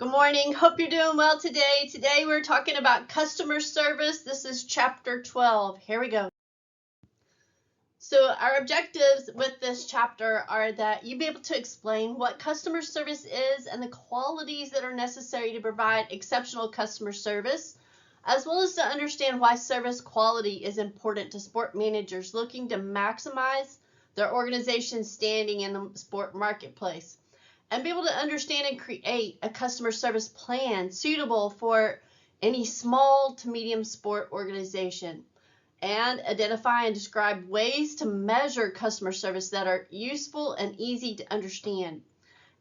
Good morning. Hope you're doing well today. Today we're talking about customer service. This is chapter 12. Here we go. So our objectives with this chapter are that you be able to explain what customer service is and the qualities that are necessary to provide exceptional customer service, as well as to understand why service quality is important to sport managers looking to maximize their organization's standing in the sport marketplace, and be able to understand and create a customer service plan suitable for any small to medium sport organization, and identify and describe ways to measure customer service that are useful and easy to understand,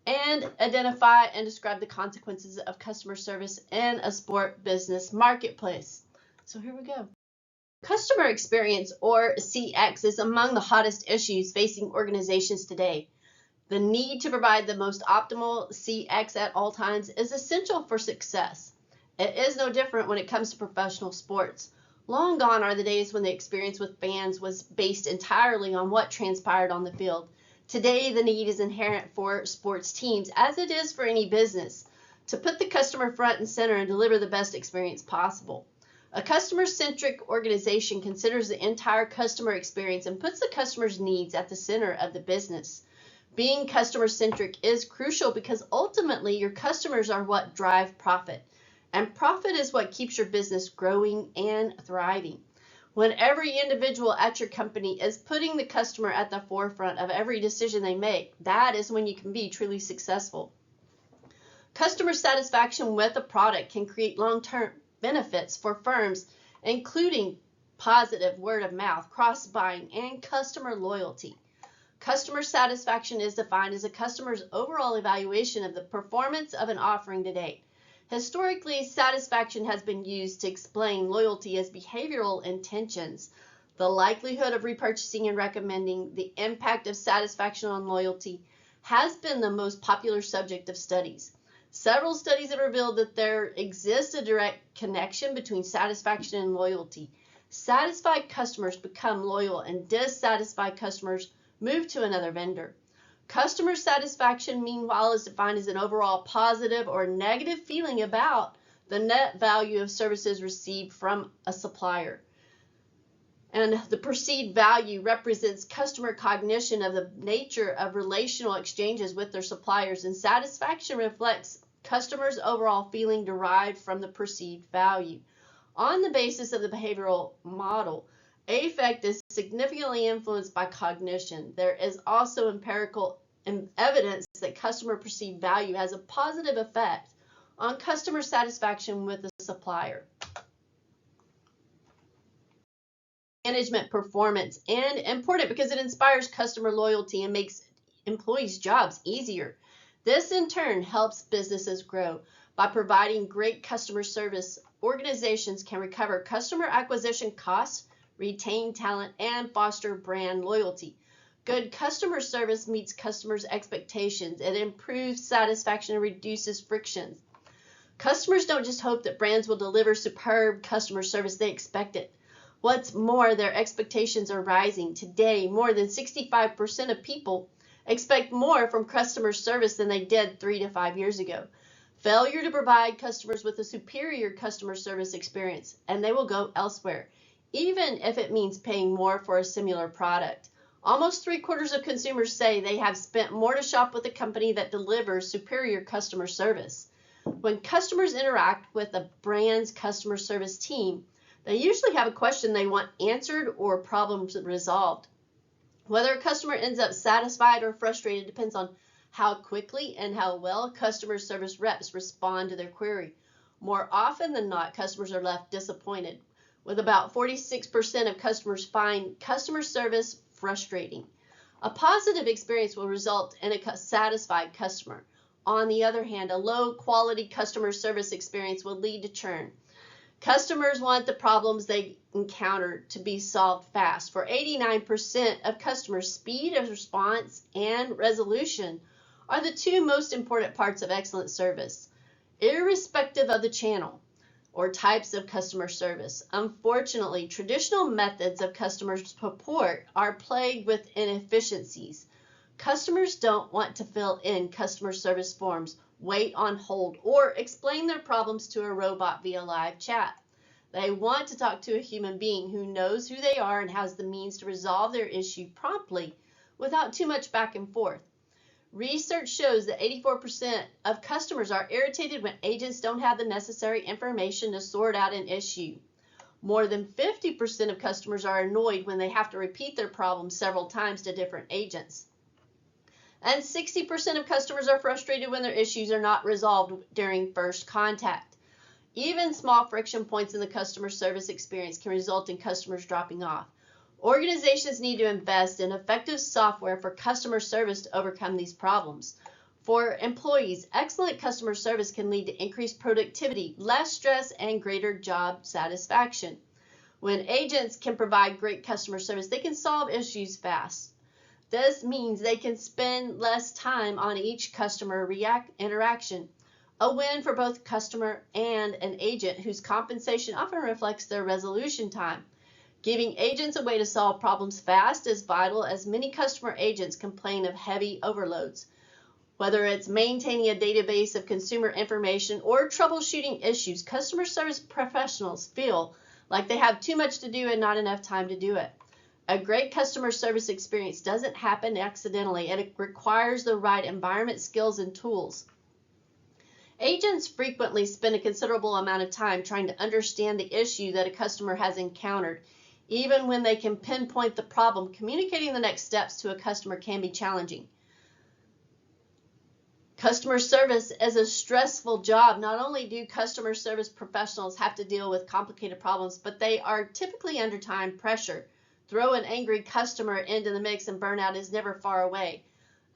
and identify and describe the consequences of customer service in a sport business marketplace. So here we go. Customer experience, or CX, is among the hottest issues facing organizations today. The need to provide the most optimal CX at all times is essential for success. It is no different when it comes to professional sports. Long gone are the days when the experience with fans was based entirely on what transpired on the field. Today, the need is inherent for sports teams, as it is for any business, to put the customer front and center and deliver the best experience possible. A customer-centric organization considers the entire customer experience and puts the customer's needs at the center of the business. Being customer-centric is crucial because ultimately your customers are what drive profit, and profit is what keeps your business growing and thriving. When every individual at your company is putting the customer at the forefront of every decision they make, that is when you can be truly successful. Customer satisfaction with a product can create long-term benefits for firms, including positive word of mouth, cross-buying, and customer loyalty. Customer satisfaction is defined as a customer's overall evaluation of the performance of an offering to date. Historically, satisfaction has been used to explain loyalty as behavioral intentions, the likelihood of repurchasing and recommending. The impact of satisfaction on loyalty has been the most popular subject of studies. Several studies have revealed that there exists a direct connection between satisfaction and loyalty. Satisfied customers become loyal, and dissatisfied customers move to another vendor. Customer satisfaction, meanwhile, is defined as an overall positive or negative feeling about the net value of services received from a supplier. And the perceived value represents customer cognition of the nature of relational exchanges with their suppliers, and satisfaction reflects customers' overall feeling derived from the perceived value. On the basis of the behavioral model, affect is significantly influenced by cognition. There is also empirical evidence that customer perceived value has a positive effect on customer satisfaction with the supplier. Management performance, and important because it inspires customer loyalty and makes employees' jobs easier. This in turn helps businesses grow. By providing great customer service, organizations can recover customer acquisition costs, retain talent, and foster brand loyalty. Good customer service meets customers' expectations. It improves satisfaction and reduces friction. Customers don't just hope that brands will deliver superb customer service, they expect it. What's more, their expectations are rising. Today, more than 65% of people expect more from customer service than they did 3 to 5 years ago. Failure to provide customers with a superior customer service experience, and they will go elsewhere, even if it means paying more for a similar product. Almost 3/4 of consumers say they have spent more to shop with a company that delivers superior customer service. When customers interact with a brand's customer service team, they usually have a question they want answered or problems resolved. Whether a customer ends up satisfied or frustrated depends on how quickly and how well customer service reps respond to their query. More often than not, customers are left disappointed, with about 46% of customers find customer service frustrating. A positive experience will result in a satisfied customer. On the other hand, a low-quality customer service experience will lead to churn. Customers want the problems they encounter to be solved fast. For 89% of customers, speed of response and resolution are the two most important parts of excellent service, irrespective of the channel or types of customer service. Unfortunately, traditional methods of customer support are plagued with inefficiencies. Customers don't want to fill in customer service forms wait on hold, or explain their problems to a robot via live chat. They want to talk to a human being who knows who they are and has the means to resolve their issue promptly without too much back and forth. Research shows that 84% of customers are irritated when agents don't have the necessary information to sort out an issue. More than 50% of customers are annoyed when they have to repeat their problem several times to different agents. And 60% of customers are frustrated when their issues are not resolved during first contact. Even small friction points in the customer service experience can result in customers dropping off. Organizations need to invest in effective software for customer service to overcome these problems. For employees, excellent customer service can lead to increased productivity, less stress, and greater job satisfaction. When agents can provide great customer service, they can solve issues fast. This means they can spend less time on each customer interaction, a win for both customer and an agent whose compensation often reflects their resolution time. Giving agents a way to solve problems fast is vital, as many customer agents complain of heavy overloads. Whether it's maintaining a database of consumer information or troubleshooting issues, customer service professionals feel like they have too much to do and not enough time to do it. A great customer service experience doesn't happen accidentally, and it requires the right environment, skills, and tools. Agents frequently spend a considerable amount of time trying to understand the issue that a customer has encountered. Even when they can pinpoint the problem, communicating the next steps to a customer can be challenging. Customer service is a stressful job. Not only do customer service professionals have to deal with complicated problems, but they are typically under time pressure. Throw an angry customer into the mix and burnout is never far away.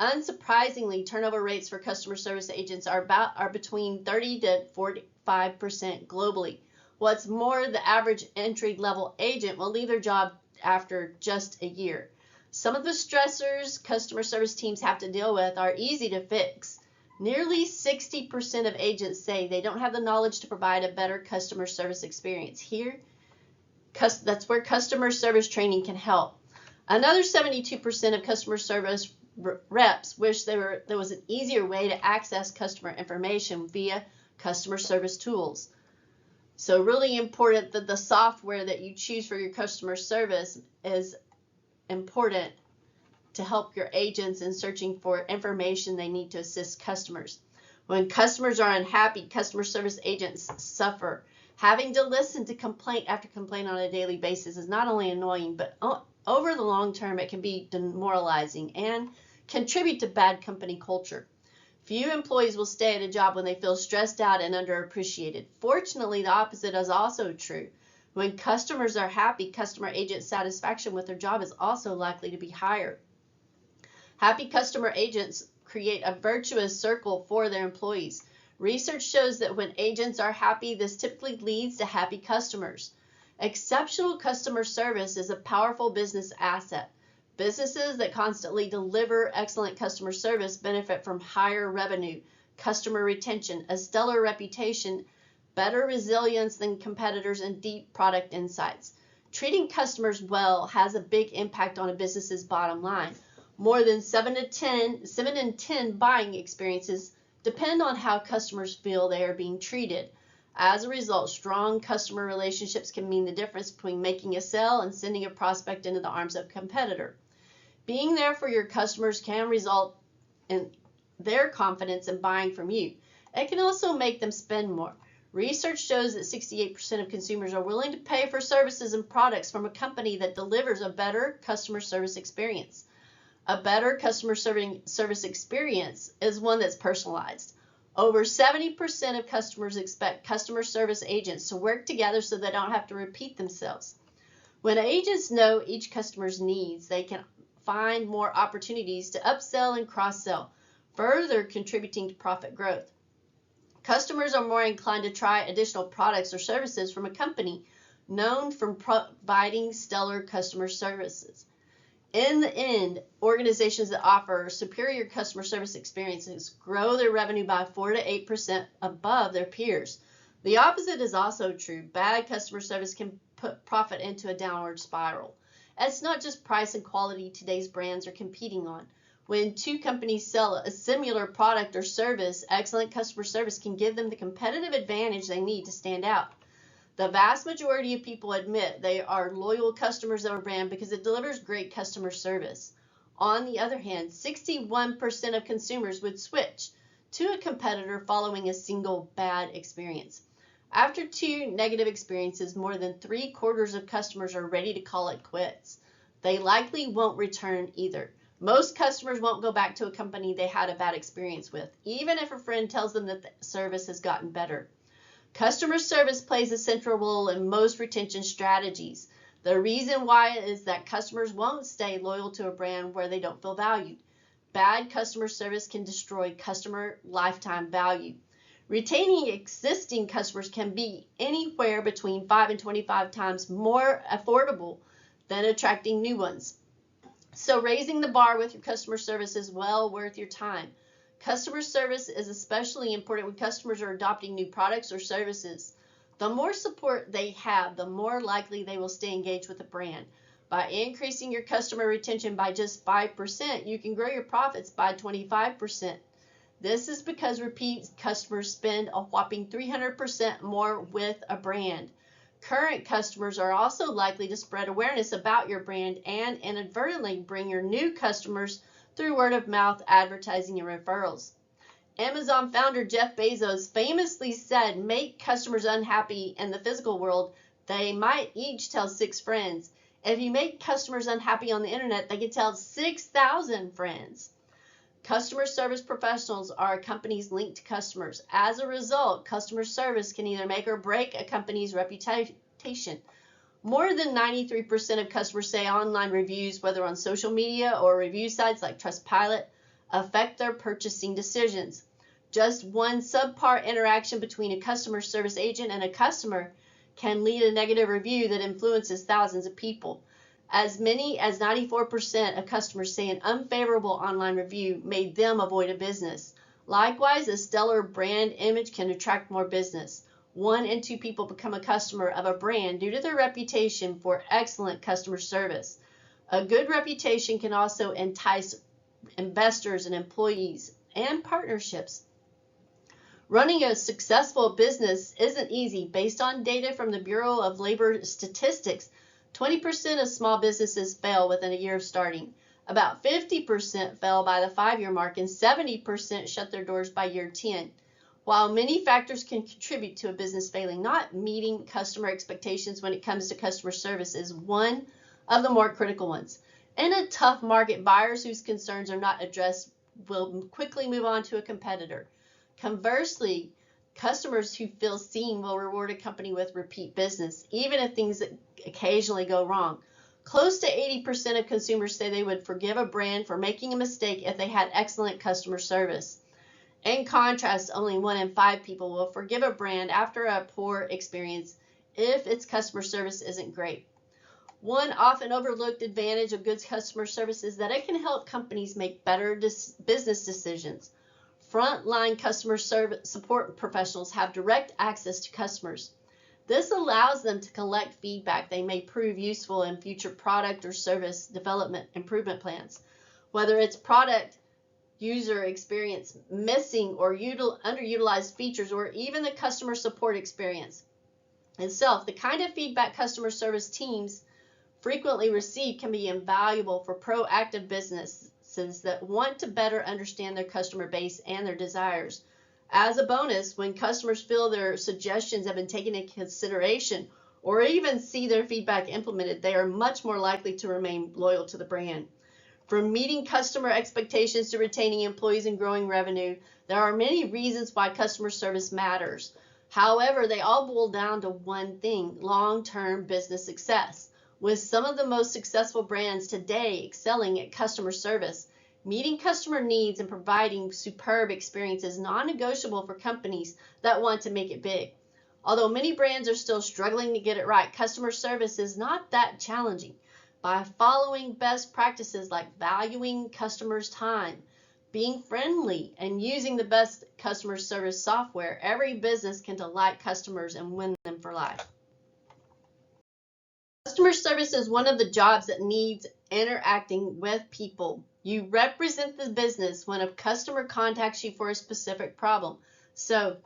Unsurprisingly, turnover rates for customer service agents are between 30 to 45% globally. What's more, the average entry-level agent will leave their job after just a year. Some of the stressors customer service teams have to deal with are easy to fix. Nearly 60% of agents say they don't have the knowledge to provide a better customer service experience. That's where customer service training can help. Another 72% of customer service reps wish there was an easier way to access customer information via customer service tools. So really important that the software that you choose for your customer service is important to help your agents in searching for information they need to assist customers. When customers are unhappy, customer service agents suffer. Having to listen to complaint after complaint on a daily basis is not only annoying, but over the long term, it can be demoralizing and contribute to bad company culture. Few employees will stay at a job when they feel stressed out and underappreciated. Fortunately, the opposite is also true. When customers are happy, customer agent satisfaction with their job is also likely to be higher. Happy customer agents create a virtuous circle for their employees. Research shows that when agents are happy, this typically leads to happy customers. Exceptional customer service is a powerful business asset. Businesses that constantly deliver excellent customer service benefit from higher revenue, customer retention, a stellar reputation, better resilience than competitors, and deep product insights. Treating customers well has a big impact on a business's bottom line. More than 7 in 10 buying experiences depend on how customers feel they are being treated. As a result, strong customer relationships can mean the difference between making a sale and sending a prospect into the arms of a competitor. Being there for your customers can result in their confidence in buying from you. It can also make them spend more. Research shows that 68% of consumers are willing to pay for services and products from a company that delivers a better customer service experience. A better customer service experience is one that's personalized. Over 70% of customers expect customer service agents to work together so they don't have to repeat themselves. When agents know each customer's needs, they can find more opportunities to upsell and cross-sell, further contributing to profit growth. Customers are more inclined to try additional products or services from a company known for providing stellar customer services. In the end, organizations that offer superior customer service experiences grow their revenue by 4 to 8% above their peers. The opposite is also true. Bad customer service can put profit into a downward spiral. It's not just price and quality today's brands are competing on. When two companies sell a similar product or service, excellent customer service can give them the competitive advantage they need to stand out. The vast majority of people admit they are loyal customers of a brand because it delivers great customer service. On the other hand, 61% of consumers would switch to a competitor following a single bad experience. After 2 negative experiences, more than 3/4 of customers are ready to call it quits. They likely won't return either. Most customers won't go back to a company they had a bad experience with, even if a friend tells them that the service has gotten better. Customer service plays a central role in most retention strategies. The reason why is that customers won't stay loyal to a brand where they don't feel valued. Bad customer service can destroy customer lifetime value. Retaining existing customers can be anywhere between 5 and 25 times more affordable than attracting new ones. So raising the bar with your customer service is well worth your time. Customer service is especially important when customers are adopting new products or services. The more support they have, the more likely they will stay engaged with the brand. By increasing your customer retention by just 5%, you can grow your profits by 25%. This is because repeat customers spend a whopping 300% more with a brand. Current customers are also likely to spread awareness about your brand and inadvertently bring your new customers through word of mouth advertising and referrals. Amazon founder Jeff Bezos famously said, "Make customers unhappy in the physical world, they might each tell 6 friends. If you make customers unhappy on the internet, they can tell 6,000 friends." Customer service professionals are companies linked to customers. As a result, customer service can either make or break a company's reputation. More than 93% of customers say online reviews, whether on social media or review sites like Trustpilot, affect their purchasing decisions. Just one subpar interaction between a customer service agent and a customer can lead a negative review that influences thousands of people. As many as 94% of customers say an unfavorable online review made them avoid a business. Likewise, a stellar brand image can attract more business. 1 in 2 people become a customer of a brand due to their reputation for excellent customer service. A good reputation can also entice investors and employees and partnerships. Running a successful business isn't easy. Based on data from the Bureau of Labor Statistics, 20% of small businesses fail within a year of starting. About 50% fail by the 5-year mark, and 70% shut their doors by year 10. While many factors can contribute to a business failing, not meeting customer expectations when it comes to customer service is one of the more critical ones. In a tough market, buyers whose concerns are not addressed will quickly move on to a competitor. Conversely, customers who feel seen will reward a company with repeat business, even if things occasionally go wrong. Close to 80% of consumers say they would forgive a brand for making a mistake if they had excellent customer service. In contrast, only 1 in 5 people will forgive a brand after a poor experience if its customer service isn't great. One often overlooked advantage of good customer service is that it can help companies make better business decisions. Frontline customer support professionals have direct access to customers. This allows them to collect feedback they may prove useful in future product or service development improvement plans. Whether it's product user experience, missing or underutilized features, or even the customer support experience itself, the kind of feedback customer service teams frequently receive can be invaluable for proactive businesses that want to better understand their customer base and their desires. As a bonus, when customers feel their suggestions have been taken into consideration or even see their feedback implemented, they are much more likely to remain loyal to the brand. From meeting customer expectations to retaining employees and growing revenue, there are many reasons why customer service matters. However, they all boil down to one thing: long-term business success. With some of the most successful brands today excelling at customer service, meeting customer needs and providing superb experiences is non-negotiable for companies that want to make it big. Although many brands are still struggling to get it right, customer service is not that challenging. By following best practices like valuing customers' time, being friendly, and using the best customer service software, every business can delight customers and win them for life. Customer service is one of the jobs that needs interacting with people. You represent the business when a customer contacts you for a specific problem. So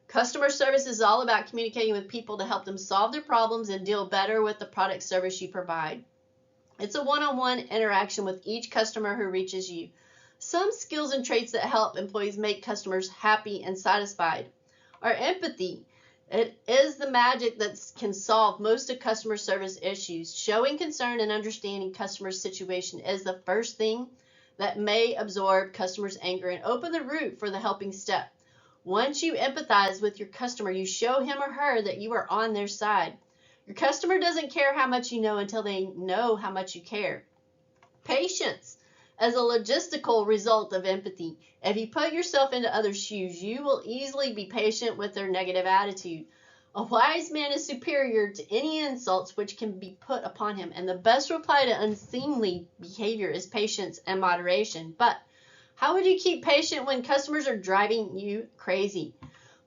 customer service is all about communicating with people to help them solve their problems and deal better with the product service you provide. It's a one-on-one interaction with each customer who reaches you. Some skills and traits that help employees make customers happy and satisfied are empathy. It is the magic that can solve most of customer service issues. Showing concern and understanding customers' situation is the first thing that may absorb customers' anger and open the route for the helping step. Once you empathize with your customer, you show him or her that you are on their side. Your customer doesn't care how much you know until they know how much you care. Patience as a logistical result of empathy. If you put yourself into others' shoes, you will easily be patient with their negative attitude. A wise man is superior to any insults which can be put upon him, and the best reply to unseemly behavior is patience and moderation. But how would you keep patient when customers are driving you crazy?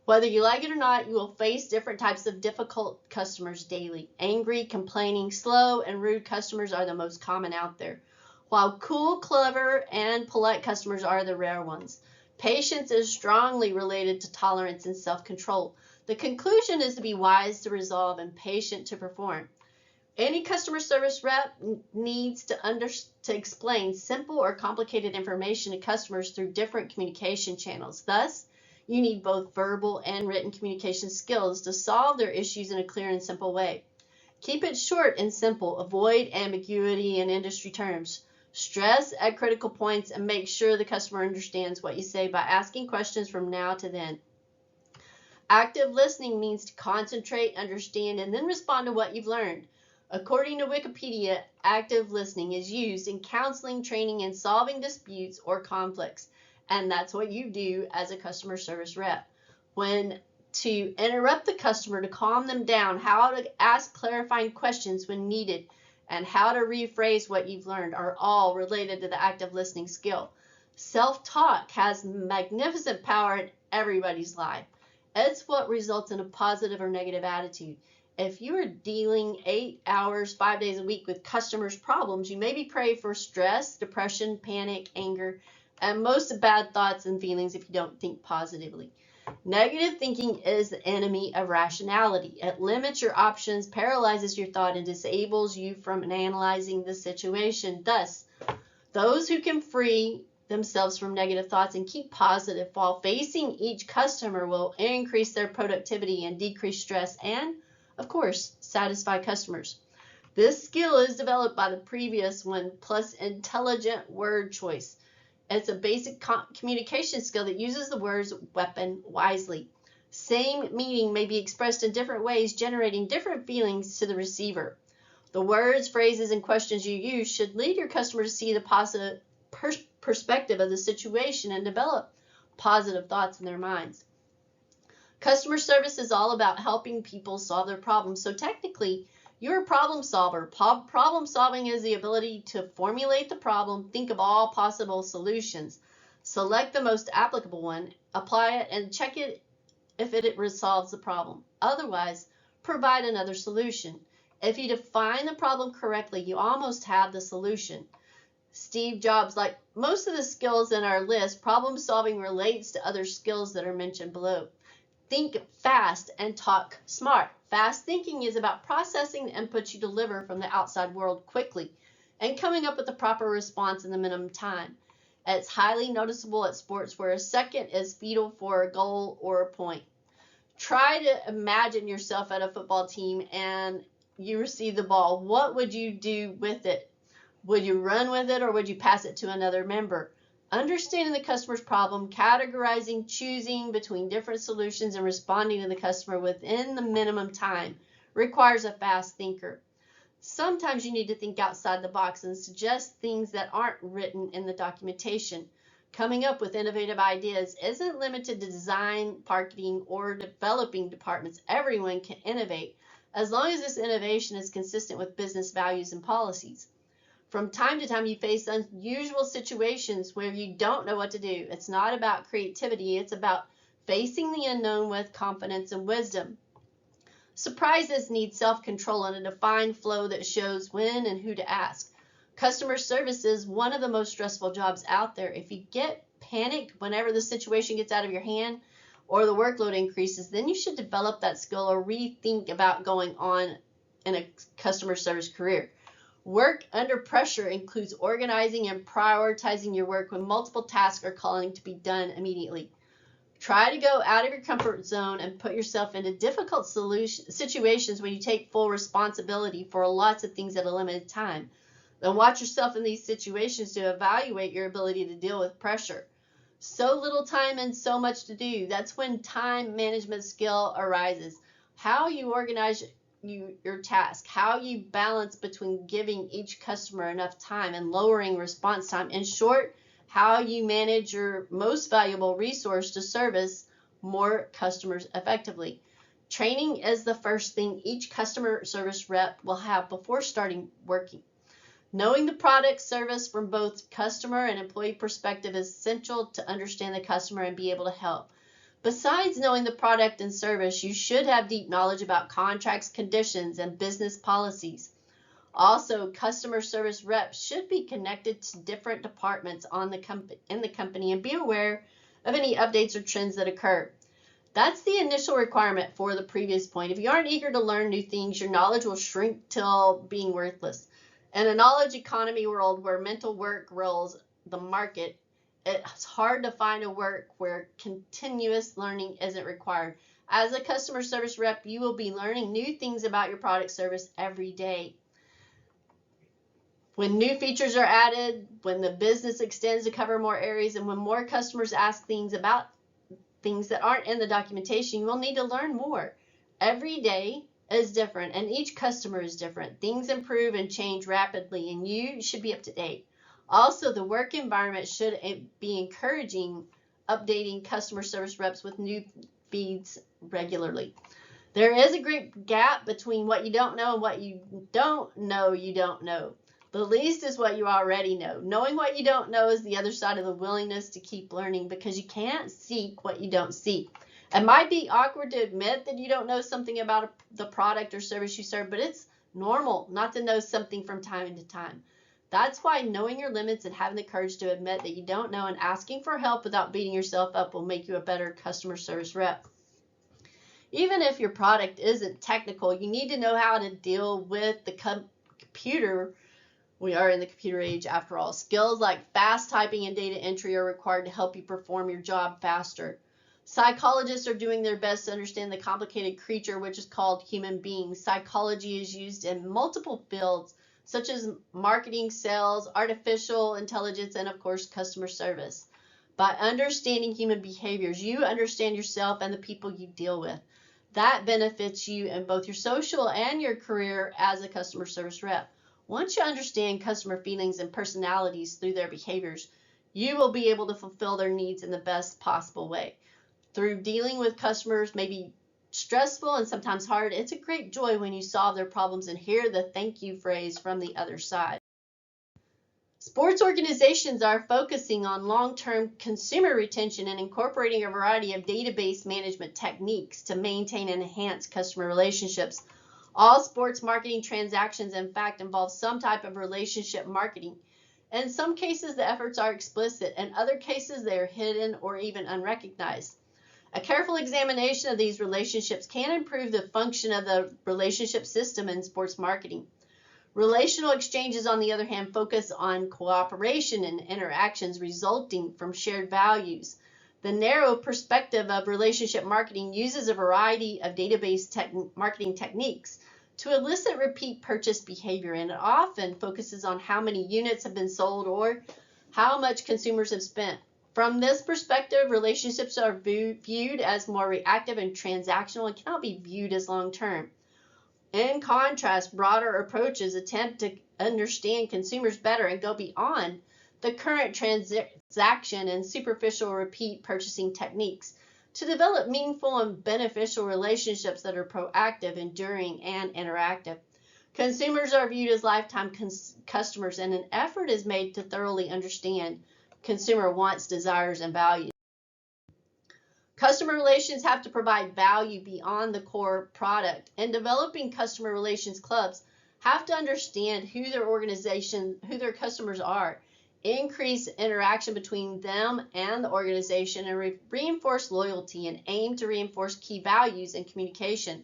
Whether you like it or not, you will face different types of difficult customers daily. Angry, complaining, slow, and rude customers are the most common out there, while cool, clever, and polite customers are the rare ones. Patience is strongly related to tolerance and self-control. The conclusion is to be wise to resolve and patient to perform. Any customer service rep needs to explain simple or complicated information to customers through different communication channels. Thus, you need both verbal and written communication skills to solve their issues in a clear and simple way. Keep it short and simple. Avoid ambiguity in industry terms. Stress at critical points and make sure the customer understands what you say by asking questions from now to then. Active listening means to concentrate, understand, and then respond to what you've learned. According to Wikipedia, active listening is used in counseling, training, and solving disputes or conflicts. And that's what you do as a customer service rep. When to interrupt the customer to calm them down, how to ask clarifying questions when needed, and how to rephrase what you've learned are all related to the active listening skill. Self-talk has magnificent power in everybody's life. It's what results in a positive or negative attitude. If you are dealing 8 hours, 5 days a week with customers' problems, you may be prey for stress, depression, panic, anger, and most bad thoughts and feelings if you don't think positively. Negative thinking is the enemy of rationality. It limits your options, paralyzes your thought, and disables you from analyzing the situation. Thus, those who can free themselves from negative thoughts and keep positive while facing each customer will increase their productivity and decrease stress and, of course, satisfy customers. This skill is developed by the previous one plus intelligent word choice. It's a basic communication skill that uses the words weapon wisely. Same meaning may be expressed in different ways, generating different feelings to the receiver. The words, phrases, and questions you use should lead your customer to see the positive perspective of the situation and develop positive thoughts in their minds. Customer service is all about helping people solve their problems. So technically, you're a problem solver. Problem solving is the ability to formulate the problem, think of all possible solutions, select the most applicable one, apply it, and check it if it resolves the problem. Otherwise, provide another solution. If you define the problem correctly, you almost have the solution. Steve Jobs, like most of the skills in our list, problem solving relates to other skills that are mentioned below. Think fast and talk smart. Fast thinking is about processing the inputs you deliver from the outside world quickly and coming up with the proper response in the minimum time. It's highly noticeable at sports where a second is vital for a goal or a point. Try to imagine yourself at a football team and you receive the ball. What would you do with it? Would you run with it or would you pass it to another member? Understanding the customer's problem, categorizing, choosing between different solutions, and responding to the customer within the minimum time requires a fast thinker. Sometimes you need to think outside the box and suggest things that aren't written in the documentation. Coming up with innovative ideas isn't limited to design, marketing, or developing departments. Everyone can innovate as long as this innovation is consistent with business values and policies. From time to time, you face unusual situations where you don't know what to do. It's not about creativity. It's about facing the unknown with confidence and wisdom. Surprises need self-control and a defined flow that shows when and who to ask. Customer service is one of the most stressful jobs out there. If you get panicked whenever the situation gets out of your hand or the workload increases, then you should develop that skill or rethink about going on in a customer service career. Work under pressure includes organizing and prioritizing your work when multiple tasks are calling to be done immediately. Try to go out of your comfort zone and put yourself into difficult situations when you take full responsibility for lots of things at a limited time. Then watch yourself in these situations to evaluate your ability to deal with pressure. So little time and so much to do. That's when time management skill arises. How you organize your task, how you balance between giving each customer enough time and lowering response time. In short, how you manage your most valuable resource to service more customers effectively. Training is the first thing each customer service rep will have before starting working. Knowing the product service from both customer and employee perspective is essential to understand the customer and be able to help. Besides knowing the product and service, you should have deep knowledge about contracts, conditions, and business policies. Also, customer service reps should be connected to different departments in the company and be aware of any updates or trends that occur. That's the initial requirement for the previous point. If you aren't eager to learn new things, your knowledge will shrink till being worthless. In a knowledge economy world where mental work rules the market, it's hard to find a work where continuous learning isn't required. As a customer service rep, you will be learning new things about your product service every day. When new features are added, when the business extends to cover more areas, and when more customers ask things about things that aren't in the documentation, you will need to learn more. Every day is different and each customer is different. Things improve and change rapidly and you should be up to date. Also, the work environment should be encouraging updating customer service reps with new feeds regularly. There is a great gap between what you don't know and what you don't know you don't know. The least is what you already know. Knowing what you don't know is the other side of the willingness to keep learning because you can't seek what you don't see. It might be awkward to admit that you don't know something about the product or service you serve, but it's normal not to know something from time to time. That's why knowing your limits and having the courage to admit that you don't know and asking for help without beating yourself up will make you a better customer service rep. Even if your product isn't technical, you need to know how to deal with the computer. We are in the computer age after all. Skills like fast typing and data entry are required to help you perform your job faster. Psychologists are doing their best to understand the complicated creature which is called human beings. Psychology is used in multiple fields such as marketing, sales, artificial intelligence, and of course customer service. By understanding human behaviors, you understand yourself and the people you deal with. That benefits you in both your social and your career as a customer service rep. Once you understand customer feelings and personalities through their behaviors, you will be able to fulfill their needs in the best possible way. Through dealing with customers may be stressful and sometimes hard, it's a great joy when you solve their problems and hear the thank you phrase from the other side. Sports organizations are focusing on long-term consumer retention and incorporating a variety of database management techniques to maintain and enhance customer relationships. All sports marketing transactions, in fact, involve some type of relationship marketing. In some cases, the efforts are explicit. In other cases, they are hidden or even unrecognized. A careful examination of these relationships can improve the function of the relationship system in sports marketing. Relational exchanges, on the other hand, focus on cooperation and interactions resulting from shared values. The narrow perspective of relationship marketing uses a variety of database marketing techniques to elicit repeat purchase behavior, and it often focuses on how many units have been sold or how much consumers have spent. From this perspective, relationships are viewed as more reactive and transactional and cannot be viewed as long-term. In contrast, broader approaches attempt to understand consumers better and go beyond the current transaction and superficial repeat purchasing techniques to develop meaningful and beneficial relationships that are proactive, enduring, and interactive. Consumers are viewed as lifetime customers, and an effort is made to thoroughly understand consumer wants, desires, and values. Customer relations have to provide value beyond the core product. In developing customer relations clubs, have to understand who their organization, who their customers are, increase interaction between them and the organization, and reinforce loyalty and aim to reinforce key values in communication.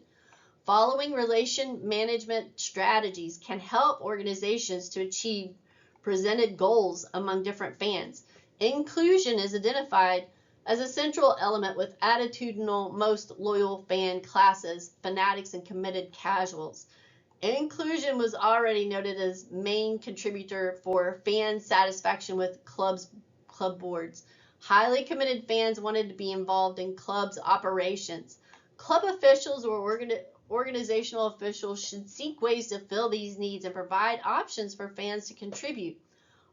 Following relation management strategies can help organizations to achieve presented goals among different fans. Inclusion is identified as a central element with attitudinal most loyal fan classes, fanatics, and committed casuals. Inclusion was already noted as main contributor for fan satisfaction with club boards. Highly committed fans wanted to be involved in club's operations. Club officials or organizational officials should seek ways to fill these needs and provide options for fans to contribute.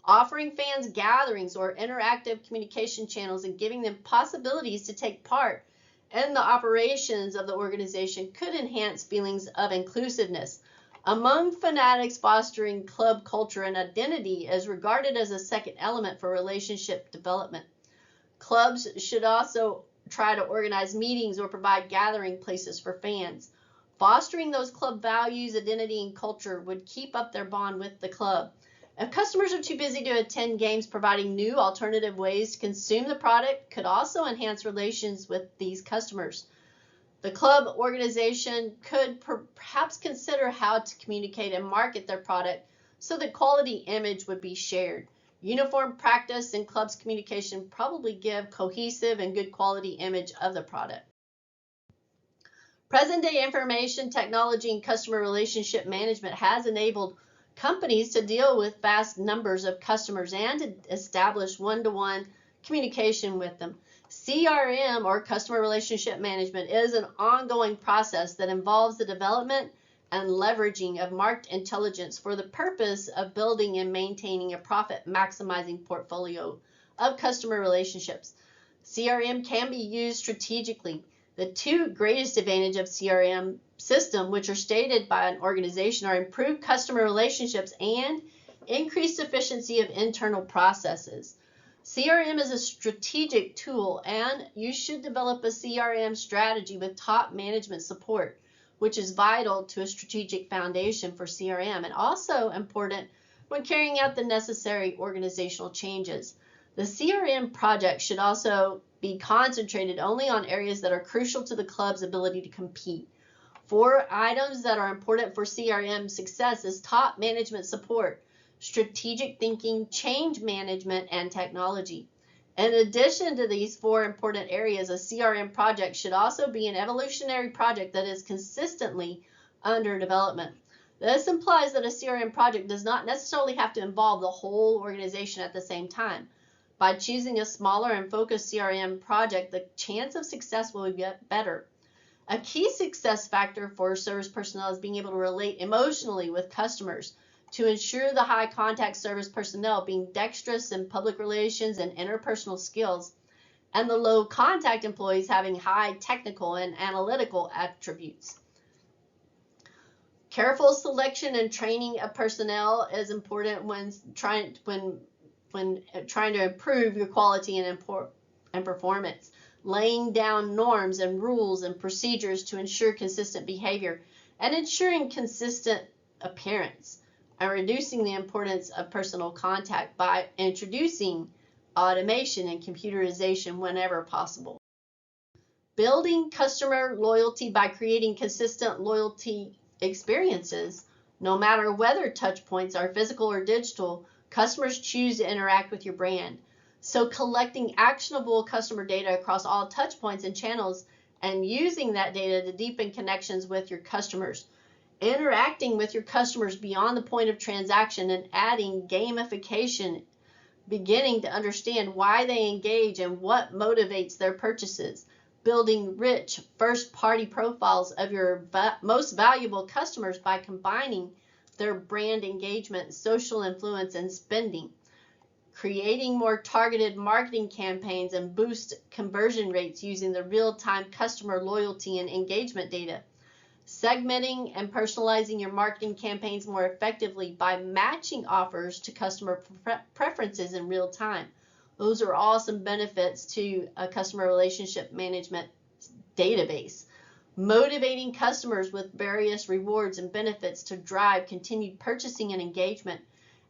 Offering fans gatherings or interactive communication channels and giving them possibilities to take part in the operations of the organization could enhance feelings of inclusiveness. Among fanatics, fostering club culture and identity is regarded as a second element for relationship development. Clubs should also try to organize meetings or provide gathering places for fans. Fostering those club values, identity, and culture would keep up their bond with the club. If customers are too busy to attend games, providing new alternative ways to consume the product could also enhance relations with these customers. The club organization could perhaps consider how to communicate and market their product so that quality image would be shared. Uniform practice in clubs communication probably give cohesive and good quality image of the product. Present-day information technology and customer relationship management has enabled companies to deal with vast numbers of customers and to establish one-to-one communication with them. CRM, or customer relationship management, is an ongoing process that involves the development and leveraging of market intelligence for the purpose of building and maintaining a profit-maximizing portfolio of customer relationships. CRM can be used strategically. The two greatest advantages of CRM system, which are stated by an organization, are improved customer relationships and increased efficiency of internal processes. CRM is a strategic tool, and you should develop a CRM strategy with top management support, which is vital to a strategic foundation for CRM and also important when carrying out the necessary organizational changes. The CRM project should also be concentrated only on areas that are crucial to the club's ability to compete. 4 items that are important for CRM success is top management support, strategic thinking, change management, and technology. In addition to these 4 important areas, a CRM project should also be an evolutionary project that is consistently under development. This implies that a CRM project does not necessarily have to involve the whole organization at the same time. By choosing a smaller and focused CRM project, the chance of success will get better. A key success factor for service personnel is being able to relate emotionally with customers. To ensure the high contact service personnel being dexterous in public relations and interpersonal skills, and the low contact employees having high technical and analytical attributes. Careful selection and training of personnel is important when trying to improve your quality and performance. Laying down norms and rules and procedures to ensure consistent behavior and ensuring consistent appearance, and reducing the importance of personal contact by introducing automation and computerization whenever possible. Building customer loyalty by creating consistent loyalty experiences. No matter whether touch points are physical or digital, customers choose to interact with your brand. So collecting actionable customer data across all touch points and channels and using that data to deepen connections with your customers. Interacting with your customers beyond the point of transaction and adding gamification, beginning to understand why they engage and what motivates their purchases. Building rich first-party profiles of your most valuable customers by combining their brand engagement, social influence, and spending. Creating more targeted marketing campaigns and boost conversion rates using the real-time customer loyalty and engagement data. Segmenting and personalizing your marketing campaigns more effectively by matching offers to customer preferences in real time. Those are all some benefits to a customer relationship management database. motivating customers with various rewards and benefits to drive continued purchasing and engagement,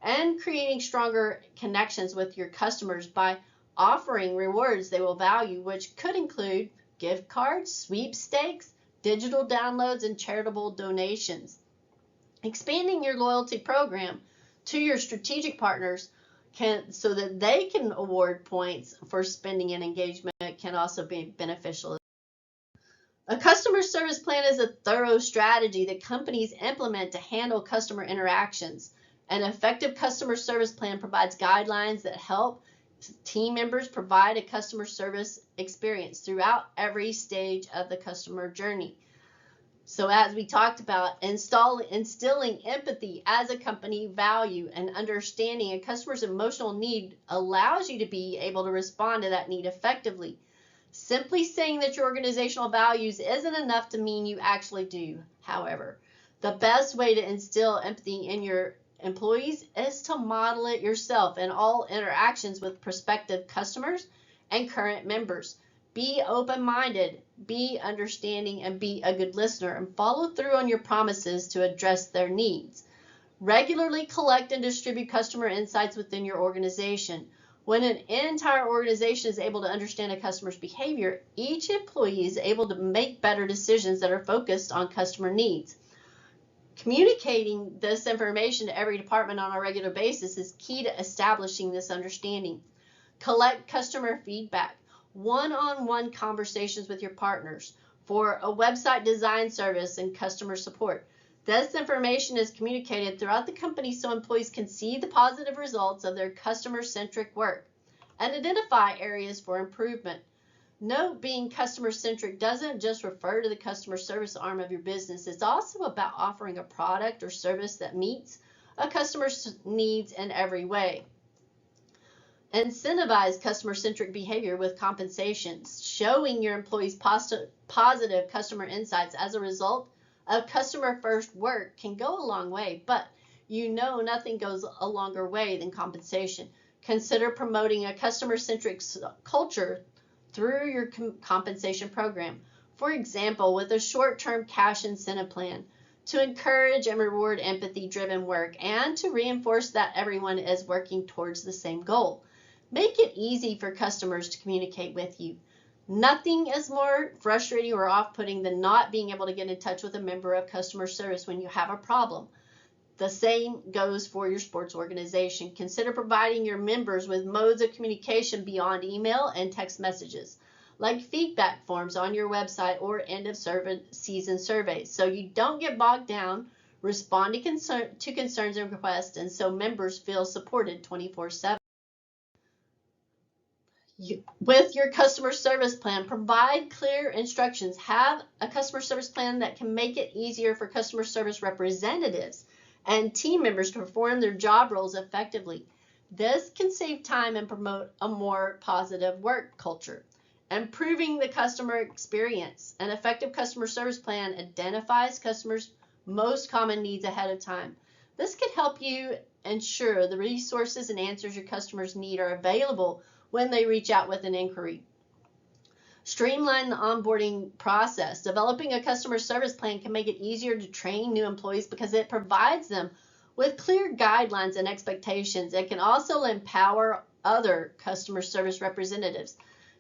and creating stronger connections with your customers by offering rewards they will value, which could include gift cards, sweepstakes, digital downloads, and charitable donations. Expanding your loyalty program to your strategic partners so that they can award points for spending and engagement can also be beneficial. A customer service plan is a thorough strategy that companies implement to handle customer interactions. An effective customer service plan provides guidelines that help team members provide a customer service experience throughout every stage of the customer journey. So as we talked about, instilling empathy as a company value and understanding a customer's emotional need allows you to be able to respond to that need effectively. Simply saying that your organizational values isn't enough to mean you actually do. However, the best way to instill empathy in your employees is to model it yourself in all interactions with prospective customers and current members. Be open-minded, be understanding, and be a good listener, and follow through on your promises to address their needs. Regularly collect and distribute customer insights within your organization. When an entire organization is able to understand a customer's behavior, each employee is able to make better decisions that are focused on customer needs. Communicating this information to every department on a regular basis is key to establishing this understanding. Collect customer feedback. One-on-one conversations with your partners for a website design service and customer support. This information is communicated throughout the company so employees can see the positive results of their customer-centric work and identify areas for improvement. Note, being customer-centric doesn't just refer to the customer service arm of your business. It's also about offering a product or service that meets a customer's needs in every way. Incentivize customer-centric behavior with compensations. Showing your employees positive customer insights as a result of customer-first work can go a long way, but nothing goes a longer way than compensation. Consider promoting a customer-centric culture through your compensation program. For example, with a short-term cash incentive plan to encourage and reward empathy-driven work and to reinforce that everyone is working towards the same goal. Make it easy for customers to communicate with you. Nothing is more frustrating or off-putting than not being able to get in touch with a member of customer service when you have a problem. The same goes for your sports organization. Consider providing your members with modes of communication beyond email and text messages, like feedback forms on your website or end-of-season surveys, so you don't get bogged down responding to concerns and requests, and so members feel supported 24/7. With your customer service plan, provide clear instructions. Have a customer service plan that can make it easier for customer service representatives and team members to perform their job roles effectively. This can save time and promote a more positive work culture. Improving the customer experience. An effective customer service plan identifies customers' most common needs ahead of time. This can help you ensure the resources and answers your customers need are available when they reach out with an inquiry. Streamline the onboarding process. Developing a customer service plan can make it easier to train new employees because it provides them with clear guidelines and expectations. It can also empower other customer service representatives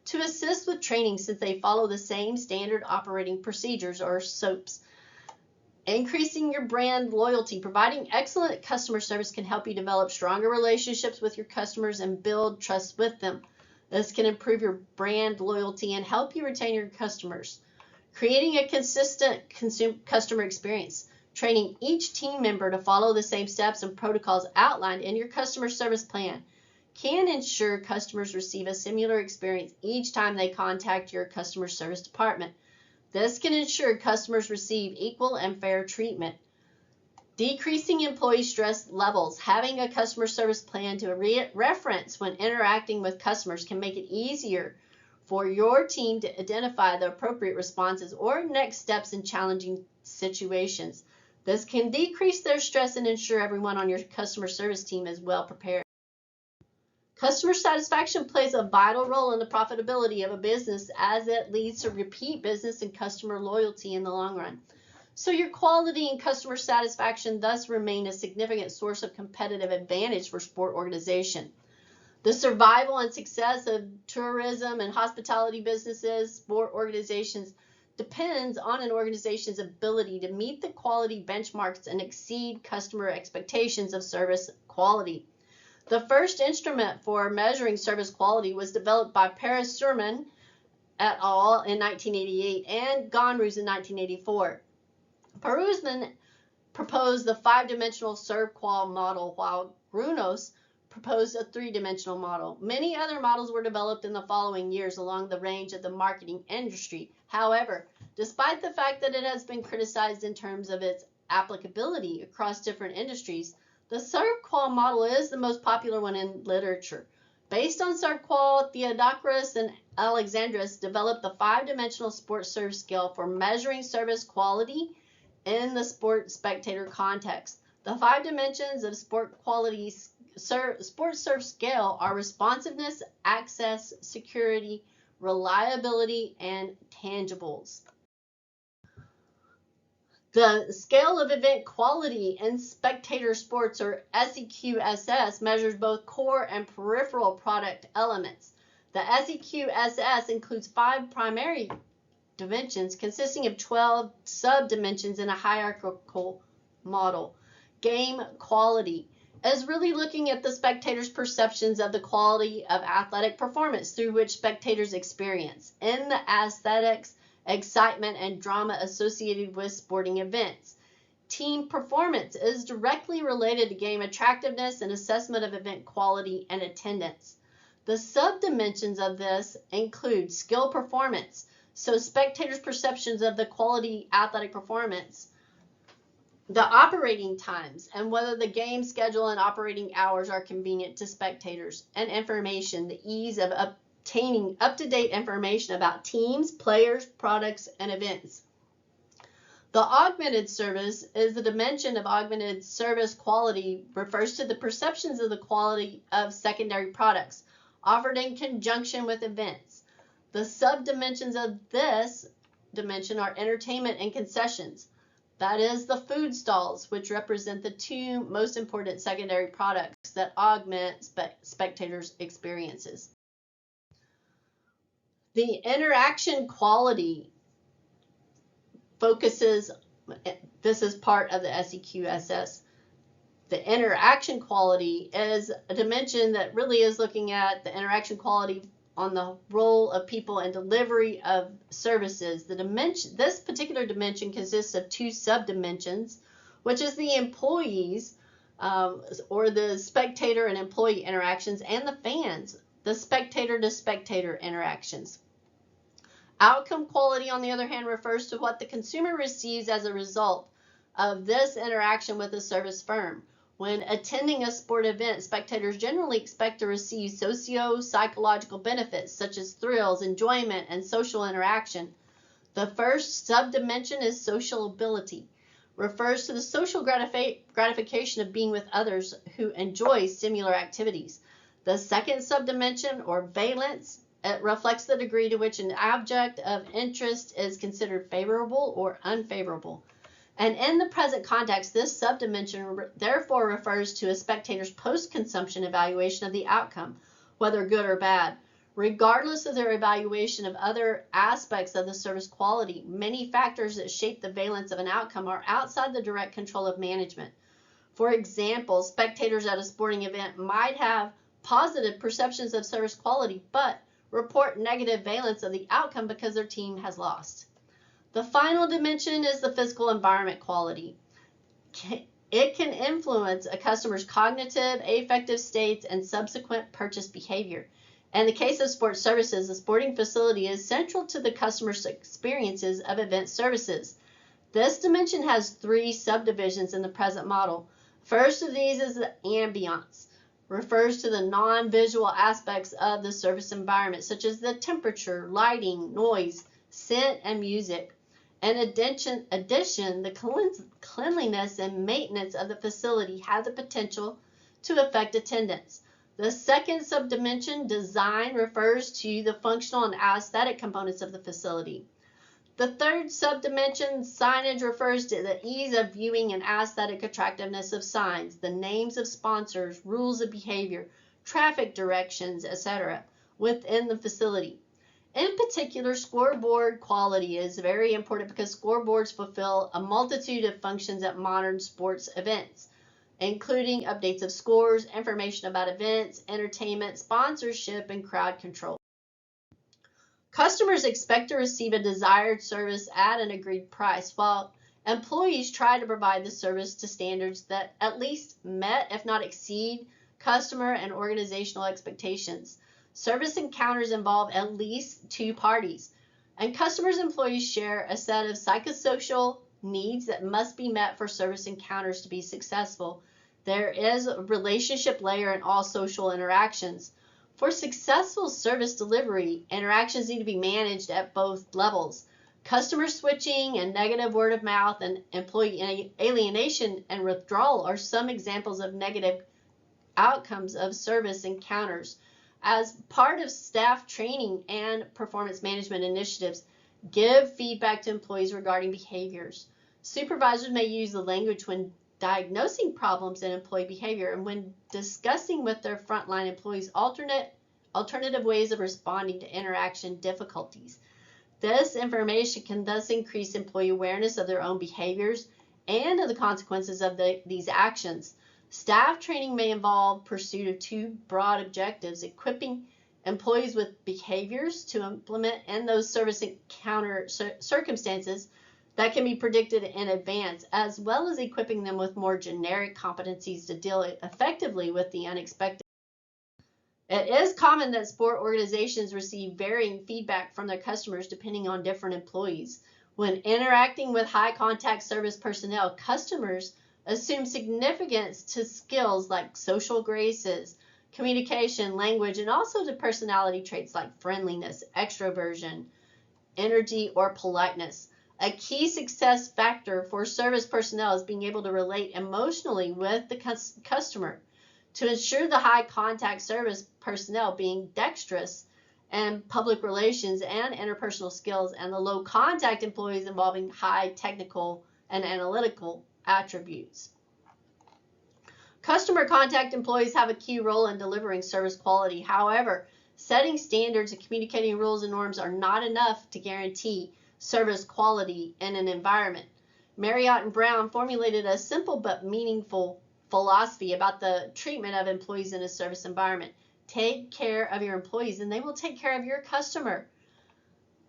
to assist with training since they follow the same standard operating procedures, or SOAPs. Increasing your brand loyalty. Providing excellent customer service can help you develop stronger relationships with your customers and build trust with them. This can improve your brand loyalty and help you retain your customers. Creating a consistent customer experience. Training each team member to follow the same steps and protocols outlined in your customer service plan can ensure customers receive a similar experience each time they contact your customer service department. This can ensure customers receive equal and fair treatment. Decreasing employee stress levels. Having a customer service plan to reference when interacting with customers can make it easier for your team to identify the appropriate responses or next steps in challenging situations. This can decrease their stress and ensure everyone on your customer service team is well prepared. Customer satisfaction plays a vital role in the profitability of a business as it leads to repeat business and customer loyalty in the long run. So your quality and customer satisfaction thus remain a significant source of competitive advantage for sport organization. The survival and success of tourism and hospitality businesses, sport organizations, depends on an organization's ability to meet the quality benchmarks and exceed customer expectations of service quality. The first instrument for measuring service quality was developed by Paris-Surman et al. In 1988 and Gonrus in 1984. Paris-Surman proposed the 5-dimensional SERVQUAL model, while Grunos proposed a 3-dimensional model. Many other models were developed in the following years along the range of the marketing industry. However, despite the fact that it has been criticized in terms of its applicability across different industries, the SERVQUAL model is the most popular one in literature. Based on SERVQUAL, Theodorakis and Alexandros developed the 5-dimensional sport serve scale for measuring service quality in the sport spectator context. The 5 dimensions of sport quality sport serve scale are responsiveness, access, security, reliability, and tangibles. The scale of event quality in spectator sports, or SEQSS, measures both core and peripheral product elements. The SEQSS includes 5 primary dimensions consisting of 12 sub-dimensions in a hierarchical model. Game quality is really looking at the spectators' perceptions of the quality of athletic performance through which spectators experience in the aesthetics, excitement, and drama associated with sporting events. Team performance is directly related to game attractiveness and assessment of event quality and attendance. The sub-dimensions of this include skill performance, so spectators' perceptions of the quality athletic performance, the operating times, and whether the game schedule and operating hours are convenient to spectators, and information, the ease of obtaining up-to-date information about teams, players, products, and events. The augmented service is the dimension of augmented service quality, refers to the perceptions of the quality of secondary products offered in conjunction with events. The sub-dimensions of this dimension are entertainment and concessions. That is the food stalls, which represent the 2 most important secondary products that augment spectators' experiences. The interaction quality focuses, this is part of the SEQSS. The interaction quality is a dimension that really is looking at the interaction quality on the role of people in delivery of services. This particular dimension consists of 2 sub-dimensions, which is the employees, or the spectator and employee interactions, and the fans, the spectator-to-spectator interactions. Outcome quality, on the other hand, refers to what the consumer receives as a result of this interaction with a service firm. When attending a sport event, spectators generally expect to receive socio-psychological benefits such as thrills, enjoyment, and social interaction. The first sub-dimension is sociability, refers to the social gratification of being with others who enjoy similar activities. The second sub-dimension, or valence, it reflects the degree to which an object of interest is considered favorable or unfavorable. And in the present context, this subdimension therefore refers to a spectator's post-consumption evaluation of the outcome, whether good or bad. Regardless of their evaluation of other aspects of the service quality, many factors that shape the valence of an outcome are outside the direct control of management. For example, spectators at a sporting event might have positive perceptions of service quality, but report negative valence of the outcome because their team has lost. The final dimension is the physical environment quality. It can influence a customer's cognitive, affective states, and subsequent purchase behavior. In the case of sports services, the sporting facility is central to the customer's experiences of event services. This dimension has 3 subdivisions in the present model. First of these is the ambiance, refers to the non-visual aspects of the service environment, such as the temperature, lighting, noise, scent, and music. In addition, the cleanliness and maintenance of the facility have the potential to affect attendance. The second subdimension, design, refers to the functional and aesthetic components of the facility. The third subdimension, signage, refers to the ease of viewing and aesthetic attractiveness of signs, the names of sponsors, rules of behavior, traffic directions, etc. within the facility. In particular, scoreboard quality is very important because scoreboards fulfill a multitude of functions at modern sports events, including updates of scores, information about events, entertainment, sponsorship, and crowd control. Customers expect to receive a desired service at an agreed price, while employees try to provide the service to standards that at least met, if not exceed, customer and organizational expectations. Service encounters involve at least two parties, and customers and employees share a set of psychosocial needs that must be met for service encounters to be successful. There is a relationship layer in all social interactions. For successful service delivery, interactions need to be managed at both levels. Customer switching and negative word of mouth and employee alienation and withdrawal are some examples of negative outcomes of service encounters. As part of staff training and performance management initiatives, give feedback to employees regarding behaviors. Supervisors may use the language when diagnosing problems in employee behavior and when discussing with their frontline employees alternative ways of responding to interaction difficulties. This information can thus increase employee awareness of their own behaviors and of the consequences of these actions. Staff training may involve pursuit of two broad objectives: equipping employees with behaviors to implement in those service encounter circumstances that can be predicted in advance, as well as equipping them with more generic competencies to deal effectively with the unexpected. It is common that sport organizations receive varying feedback from their customers depending on different employees. When interacting with high contact service personnel, customers assume significance to skills like social graces, communication, language, and also to personality traits like friendliness, extroversion, energy, or politeness. A key success factor for service personnel is being able to relate emotionally with the customer. To ensure the high contact service personnel being dexterous in public relations and interpersonal skills, and the low contact employees involving high technical and analytical attributes. Customer contact employees have a key role in delivering service quality. However, setting standards and communicating rules and norms are not enough to guarantee service quality in an environment. Marriott and Brown formulated a simple but meaningful philosophy about the treatment of employees in a service environment. Take care of your employees and they will take care of your customer.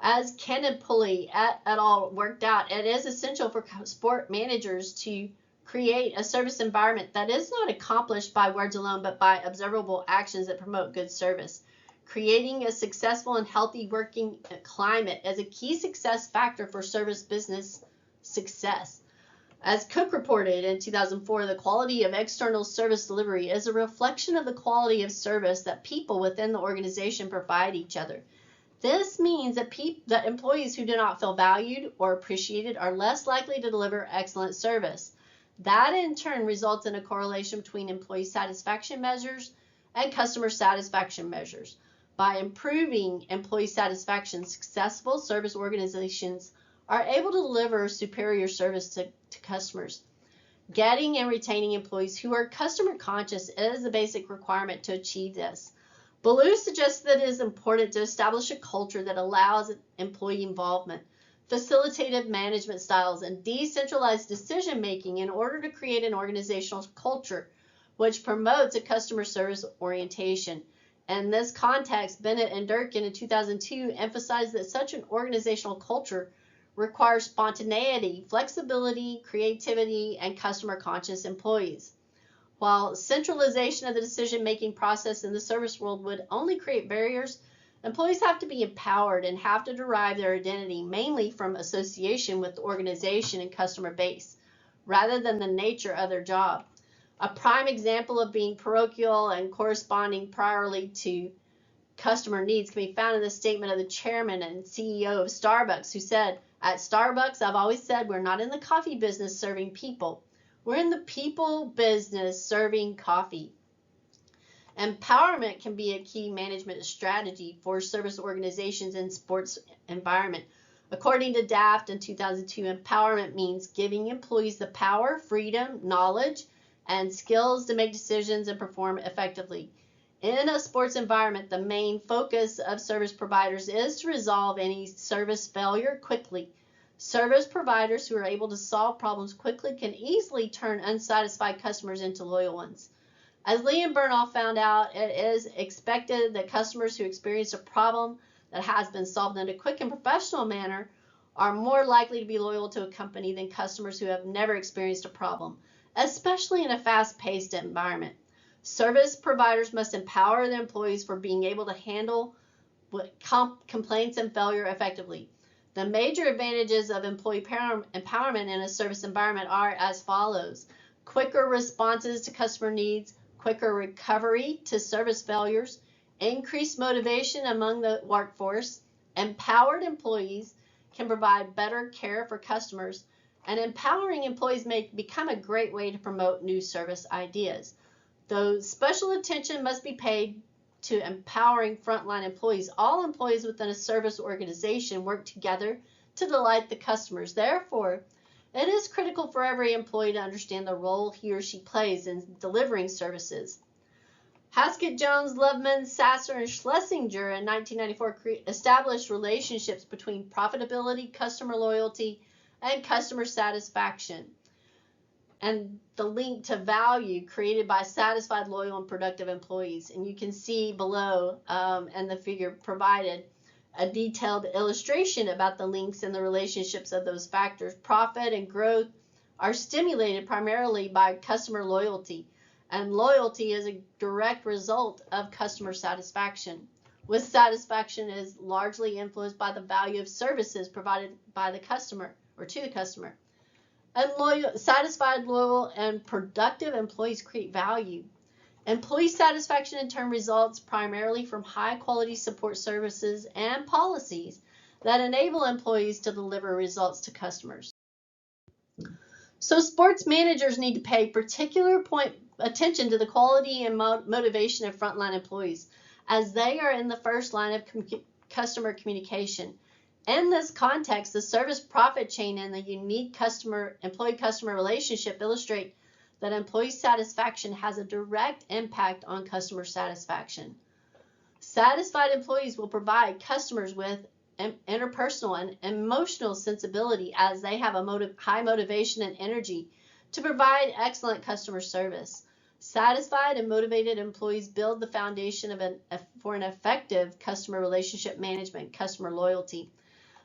As Ken and Pulley et al. Worked out, it is essential for sport managers to create a service environment that is not accomplished by words alone, but by observable actions that promote good service. Creating a successful and healthy working climate is a key success factor for service business success. As Cook reported in 2004, the quality of external service delivery is a reflection of the quality of service that people within the organization provide each other. This means that employees who do not feel valued or appreciated are less likely to deliver excellent service. That in turn results in a correlation between employee satisfaction measures and customer satisfaction measures. By improving employee satisfaction, successful service organizations are able to deliver superior service to customers. Getting and retaining employees who are customer conscious is a basic requirement to achieve this. Ballou suggests that it is important to establish a culture that allows employee involvement, facilitative management styles, and decentralized decision making in order to create an organizational culture which promotes a customer service orientation. In this context, Bennett and Durkin in 2002 emphasized that such an organizational culture requires spontaneity, flexibility, creativity, and customer-conscious employees. While centralization of the decision-making process in the service world would only create barriers, employees have to be empowered and have to derive their identity mainly from association with the organization and customer base, rather than the nature of their job. A prime example of being parochial and corresponding priorly to customer needs can be found in the statement of the chairman and CEO of Starbucks, who said, "At Starbucks, I've always said we're not in the coffee business serving people. We're in the people business serving coffee." Empowerment can be a key management strategy for service organizations in sports environment. According to Daft in 2002, empowerment means giving employees the power, freedom, knowledge, and skills to make decisions and perform effectively. In a sports environment, the main focus of service providers is to resolve any service failure quickly. Service providers who are able to solve problems quickly can easily turn unsatisfied customers into loyal ones. As Lee and Bernal found out, it is expected that customers who experience a problem that has been solved in a quick and professional manner are more likely to be loyal to a company than customers who have never experienced a problem, especially in a fast-paced environment. Service providers must empower their employees for being able to handle complaints and failure effectively. The major advantages of employee empowerment in a service environment are as follows: quicker responses to customer needs, quicker recovery to service failures, increased motivation among the workforce, empowered employees can provide better care for customers, and empowering employees may become a great way to promote new service ideas. Though special attention must be paid to empowering frontline employees, all employees within a service organization work together to delight the customers. Therefore, it is critical for every employee to understand the role he or she plays in delivering services. Haskett, Jones, Loveman, Sasser, and Schlesinger in 1994 established relationships between profitability, customer loyalty, and customer satisfaction, and the link to value created by satisfied, loyal, and productive employees. And you can see below and the figure provided a detailed illustration about the links and the relationships of those factors. Profit and growth are stimulated primarily by customer loyalty, and loyalty is a direct result of customer satisfaction. With satisfaction is largely influenced by the value of services provided by the customer or to the customer. And satisfied, loyal, and productive employees create value. Employee satisfaction in turn results primarily from high-quality support services and policies that enable employees to deliver results to customers. So sports managers need to pay particular attention to the quality and motivation of frontline employees, as they are in the first line of customer communication. In this context, the service profit chain and the unique employee-customer relationship illustrate that employee satisfaction has a direct impact on customer satisfaction. Satisfied employees will provide customers with interpersonal and emotional sensibility, as they have a high motivation and energy to provide excellent customer service. Satisfied and motivated employees build the foundation for an effective customer relationship management, customer loyalty.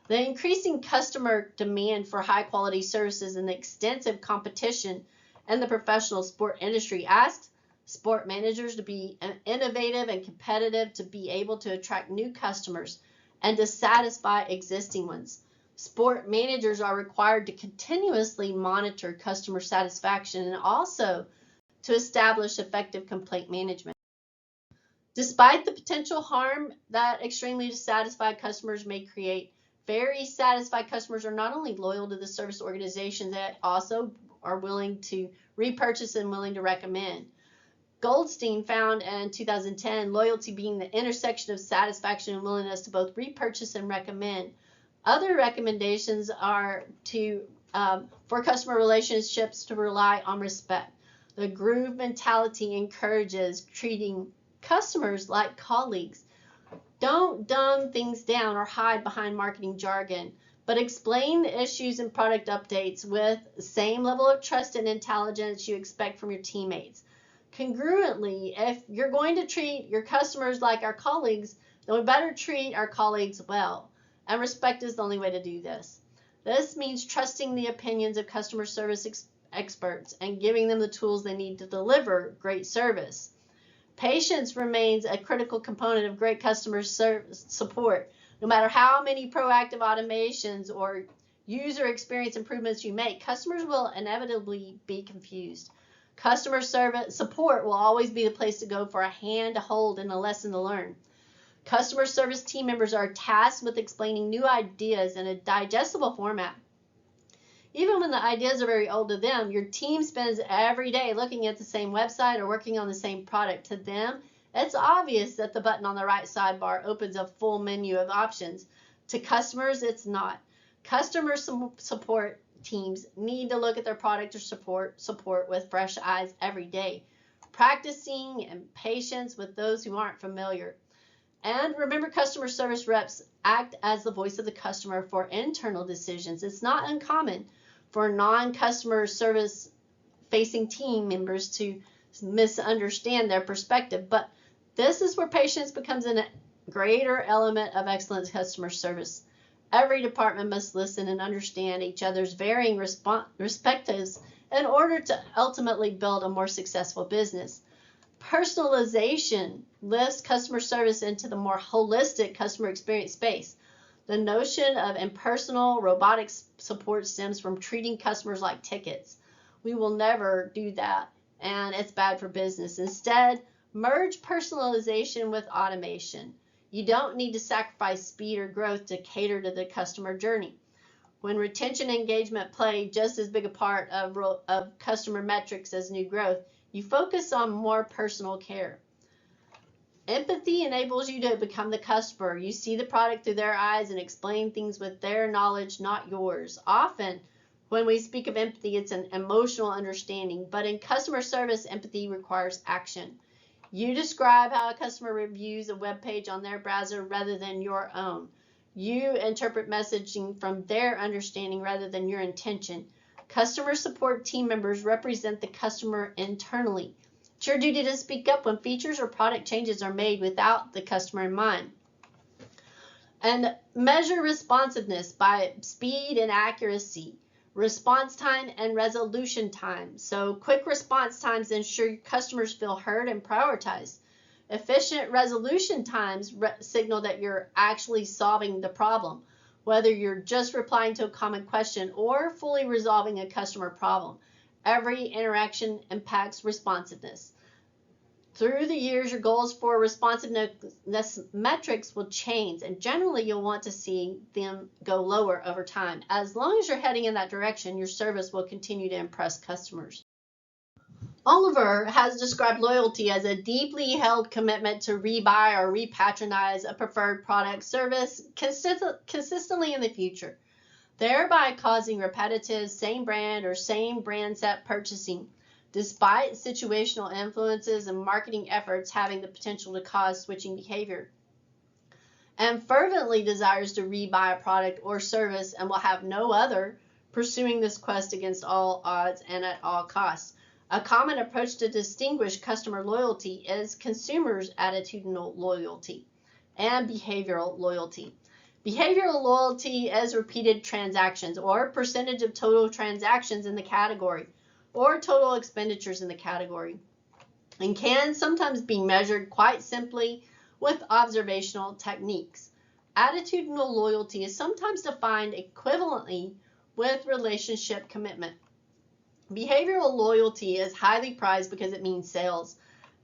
The increasing customer demand for high-quality services and the extensive competition in the professional sport industry asks sport managers to be innovative and competitive, to be able to attract new customers and to satisfy existing ones. Sport managers are required to continuously monitor customer satisfaction and also to establish effective complaint management. Despite the potential harm that extremely dissatisfied customers may create, very satisfied customers are not only loyal to the service organization, they also are willing to repurchase and willing to recommend. Goldstein found in 2010 loyalty being the intersection of satisfaction and willingness to both repurchase and recommend. Other recommendations are for customer relationships to rely on respect. The groove mentality encourages treating customers like colleagues. Don't dumb things down or hide behind marketing jargon, but explain the issues and product updates with the same level of trust and intelligence you expect from your teammates. Congruently, if you're going to treat your customers like our colleagues, then we better treat our colleagues well. And respect is the only way to do this. This means trusting the opinions of customer service experts and giving them the tools they need to deliver great service. Patience remains a critical component of great customer support. No matter how many proactive automations or user experience improvements you make, customers will inevitably be confused. Customer service support will always be the place to go for a hand to hold and a lesson to learn. Customer service team members are tasked with explaining new ideas in a digestible format. Even when the ideas are very old to them, your team spends every day looking at the same website or working on the same product. To them, It's obvious that the button on the right sidebar opens a full menu of options. To customers, it's not. Customer support teams need to look at their product or support with fresh eyes every day, practicing and patience with those who aren't familiar. And remember, customer service reps act as the voice of the customer for internal decisions. It's not uncommon for non-customer service facing team members to misunderstand their perspective, but this is where patience becomes a greater element of excellent customer service. Every department must listen and understand each other's varying perspectives in order to ultimately build a more successful business. Personalization lifts customer service into the more holistic customer experience space. The notion of impersonal robotic support stems from treating customers like tickets. We will never do that, and it's bad for business. Instead, merge personalization with automation. You don't need to sacrifice speed or growth to cater to the customer journey. When retention and engagement play just as big a part of customer metrics as new growth, you focus on more personal care. Empathy enables you to become the customer. You see the product through their eyes and explain things with their knowledge, not yours. Often, when we speak of empathy, it's an emotional understanding, but in customer service, empathy requires action. You describe how a customer reviews a web page on their browser rather than your own. You interpret messaging from their understanding rather than your intention. Customer support team members represent the customer internally. It's your duty to speak up when features or product changes are made without the customer in mind. And measure responsiveness by speed and accuracy, response time and resolution time. So quick response times ensure customers feel heard and prioritized. Efficient resolution times signal that you're actually solving the problem, whether you're just replying to a common question or fully resolving a customer problem. Every interaction impacts responsiveness. Through the years, your goals for responsiveness metrics will change, and generally you'll want to see them go lower over time. As long as you're heading in that direction, your service will continue to impress customers. Oliver has described loyalty as a deeply held commitment to rebuy or repatronize a preferred product service consistently in the future, thereby causing repetitive same brand or same brand set purchasing, despite situational influences and marketing efforts having the potential to cause switching behavior. And fervently desires to rebuy a product or service and will have no other, pursuing this quest against all odds and at all costs. A common approach to distinguish customer loyalty is consumers' attitudinal loyalty and behavioral loyalty. Behavioral loyalty is repeated transactions or percentage of total transactions in the category or total expenditures in the category, and can sometimes be measured quite simply with observational techniques. Attitudinal loyalty is sometimes defined equivalently with relationship commitment. Behavioral loyalty is highly prized because it means sales.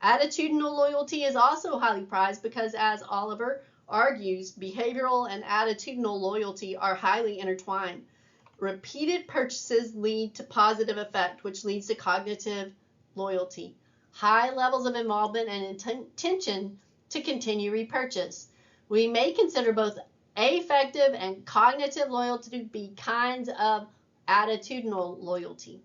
Attitudinal loyalty is also highly prized because, as Oliver argues, behavioral and attitudinal loyalty are highly intertwined. Repeated purchases lead to positive effect, which leads to cognitive loyalty. High levels of involvement and intention to continue repurchase. We may consider both affective and cognitive loyalty to be kinds of attitudinal loyalty.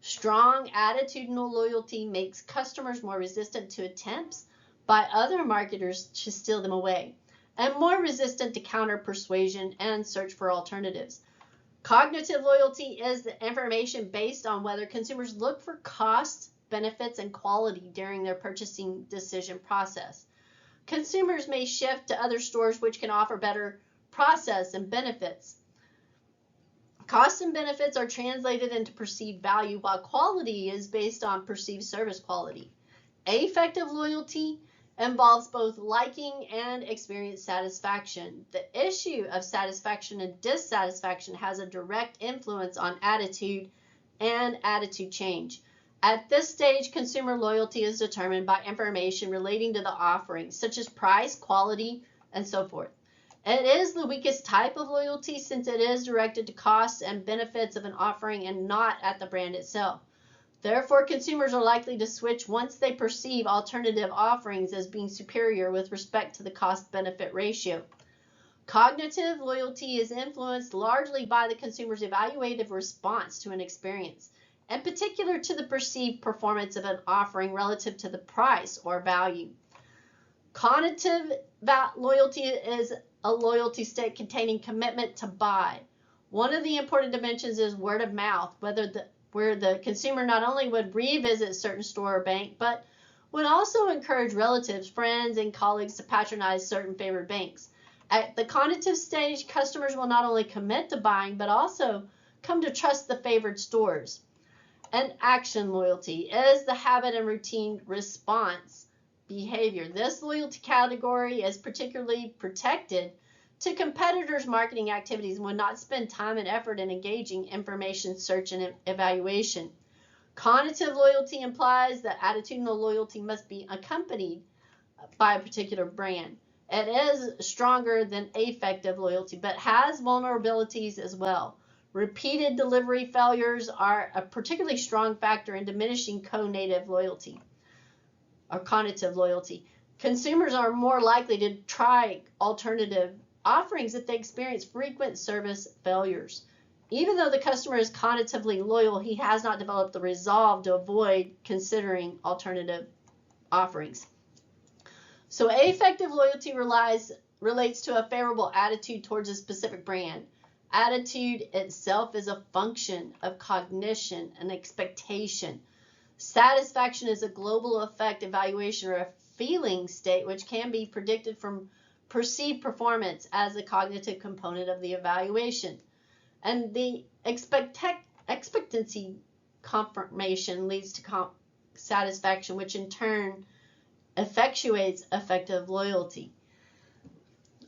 Strong attitudinal loyalty makes customers more resistant to attempts by other marketers to steal them away, and more resistant to counter persuasion and search for alternatives. Cognitive loyalty is the information based on whether consumers look for costs, benefits, and quality during their purchasing decision process. Consumers may shift to other stores which can offer better process and benefits. Costs and benefits are translated into perceived value, while quality is based on perceived service quality. Affective loyalty involves both liking and experience satisfaction. The issue of satisfaction and dissatisfaction has a direct influence on attitude and attitude change. At this stage, consumer loyalty is determined by information relating to the offering, such as price, quality, and so forth. It is the weakest type of loyalty since it is directed to costs and benefits of an offering and not at the brand itself. Therefore, consumers are likely to switch once they perceive alternative offerings as being superior with respect to the cost-benefit ratio. Cognitive loyalty is influenced largely by the consumer's evaluative response to an experience, in particular to the perceived performance of an offering relative to the price or value. Cognitive loyalty is a loyalty state containing commitment to buy. One of the important dimensions is word of mouth, where the consumer not only would revisit a certain store or bank, but would also encourage relatives, friends, and colleagues to patronize certain favored banks. At the cognitive stage, customers will not only commit to buying, but also come to trust the favored stores. And action loyalty is the habit and routine response behavior. This loyalty category is particularly protected to competitors' marketing activities and would not spend time and effort in engaging information search and evaluation. Cognitive loyalty implies that attitudinal loyalty must be accompanied by a particular brand. It is stronger than affective loyalty, but has vulnerabilities as well. Repeated delivery failures are a particularly strong factor in diminishing co-native loyalty or cognitive loyalty. Consumers are more likely to try alternative offerings if they experience frequent service failures. Even though the customer is cognitively loyal, he has not developed the resolve to avoid considering alternative offerings. So affective loyalty relates to a favorable attitude towards a specific brand. Attitude itself is a function of cognition and expectation. Satisfaction is a global effect evaluation or a feeling state which can be predicted from perceived performance as a cognitive component of the evaluation. And the expectancy confirmation leads to satisfaction, which in turn effectuates affective loyalty.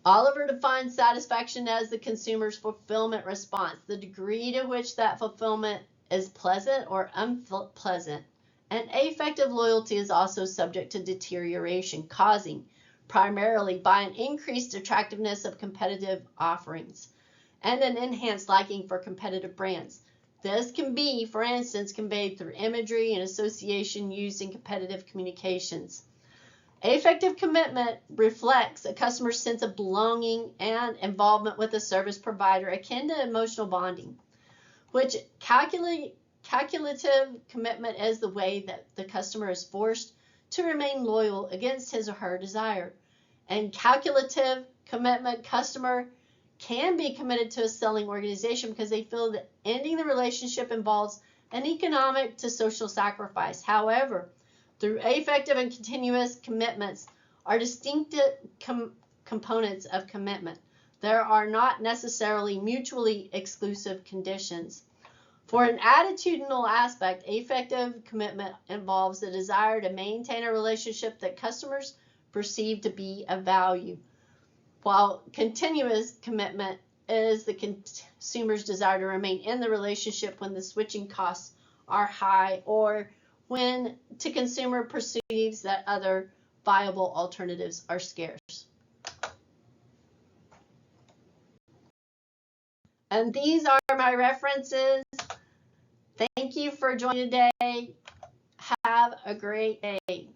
Oliver defines satisfaction as the consumer's fulfillment response, the degree to which that fulfillment is pleasant or unpleasant. And affective loyalty is also subject to deterioration, causing primarily by an increased attractiveness of competitive offerings and an enhanced liking for competitive brands. This can be, for instance, conveyed through imagery and association used in competitive communications. Affective commitment reflects a customer's sense of belonging and involvement with a service provider akin to emotional bonding, which calculative commitment is the way that the customer is forced to remain loyal against his or her desire. And calculative commitment, customer can be committed to a selling organization because they feel that ending the relationship involves an economic to social sacrifice. However, through affective and continuous commitments are distinctive components of commitment. There are not necessarily mutually exclusive conditions. For an attitudinal aspect, affective commitment involves the desire to maintain a relationship that customers perceive to be of value, while continuous commitment is the consumer's desire to remain in the relationship when the switching costs are high or when the consumer perceives that other viable alternatives are scarce. And these are my references. Thank you for joining today. Have a great day.